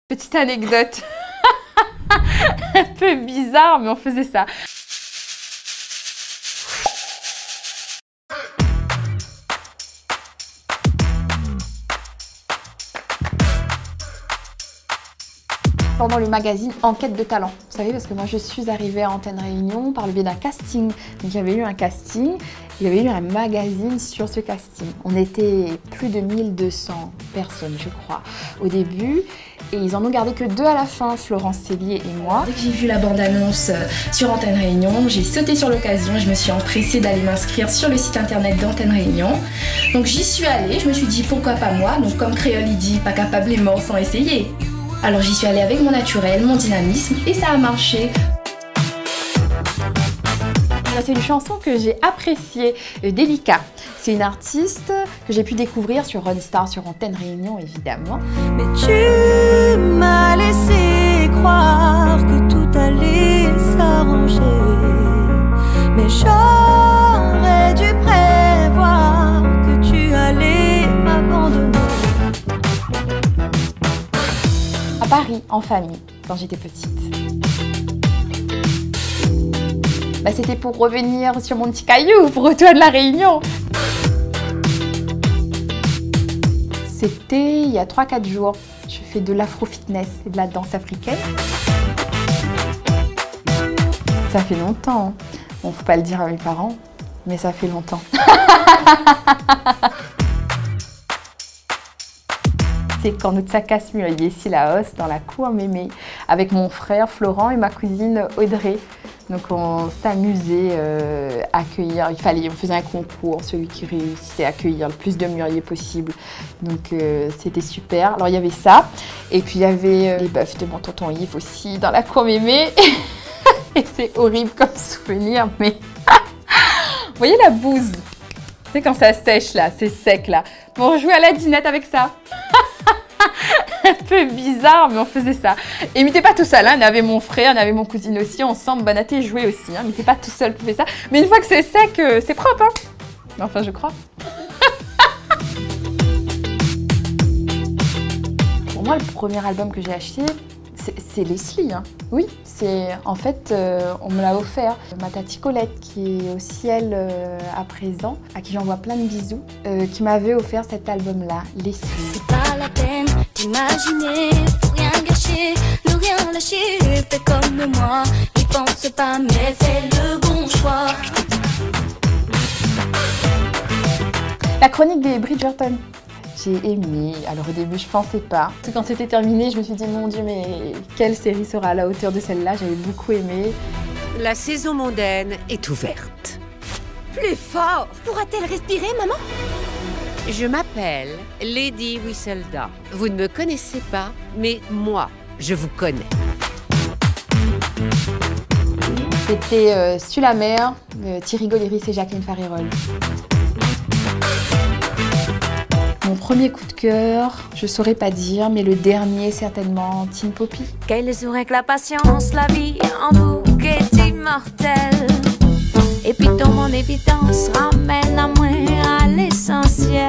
Petite anecdote, un peu bizarre, mais on faisait ça. Pendant le magazine Enquête de talent. Vous savez, parce que moi je suis arrivée à Antenne Réunion par le biais d'un casting. Donc il y avait eu un casting, il y avait eu un magazine sur ce casting. On était plus de 1200 personnes, je crois, au début. Et ils en ont gardé que 2 à la fin, Florence Cellier et moi. Dès que j'ai vu la bande-annonce sur Antenne Réunion, j'ai sauté sur l'occasion. Je me suis empressée d'aller m'inscrire sur le site internet d'Antenne Réunion. Donc j'y suis allée, je me suis dit pourquoi pas moi. Donc comme Créole il dit, pas capable les morts sans essayer. Alors j'y suis allée avec mon naturel, mon dynamisme et ça a marché. C'est une chanson que j'ai appréciée, Délicat. C'est une artiste que j'ai pu découvrir sur Run Star, sur Antenne Réunion évidemment. Mais tu m'as laissé croire que tout allait s'arranger. Mais j'aurais dû prévoir que tu allais m'abandonner. À Paris, en famille, quand j'étais petite. Bah, c'était pour revenir sur mon petit caillou, pour retourner de la Réunion. C'était il y a 3-4 jours. Je fais de l'afro-fitness et de la danse africaine. Ça fait longtemps. Bon, faut pas le dire à mes parents, mais ça fait longtemps. C'est quand notre sac à mûrier ici la hausse dans la cour Mémé avec mon frère Florent et ma cousine Audrey. Donc on s'amusait à accueillir, on faisait un concours, celui qui réussissait à accueillir le plus de mûriers possible. Donc c'était super. Alors il y avait ça, et puis il y avait les bœufs de mon tonton Yves aussi dans la cour Mémé. Et c'est horrible comme souvenir, mais vous voyez la bouse? C'est quand ça sèche là, c'est sec là. Bon, on jouait à la dinette avec ça. Un peu bizarre, mais on faisait ça. Et mais t'es pas tout seul, hein. On avait mon frère, on avait mon cousine aussi, ensemble, Bonaté jouait aussi, hein. Mais t'es pas tout seul pour faire ça. Mais une fois que c'est sec, c'est propre, hein. Enfin, je crois. Pour moi, le premier album que j'ai acheté, c'est Leslie, hein. Oui, c'est en fait, on me l'a offert. Ma tati Colette, qui est aussi elle à présent, à qui j'envoie plein de bisous, qui m'avait offert cet album-là, Leslie. C'est pas la peine d'imaginer, faut rien gâcher, ne rien lâcher, fais comme moi, n'y pense pas mais fais le bon choix. La chronique des Bridgerton. J'ai aimé. Alors au début, je pensais pas. Quand c'était terminé, je me suis dit, mon Dieu, mais quelle série sera à la hauteur de celle-là? J'avais beaucoup aimé. La saison mondaine est ouverte. Plus fort! Pourra-t-elle respirer, maman? Je m'appelle Lady Whistledown. Vous ne me connaissez pas, mais moi, je vous connais. C'était Sur la mer, Thierry Golleris et Jacqueline Farirol. Mon premier coup de cœur, je saurais pas dire, mais le dernier certainement, Teen Poppy. Quelle serait que la patience, la vie en bouc est immortelle. Et puis ton mon évidence ramène à moi à l'essentiel.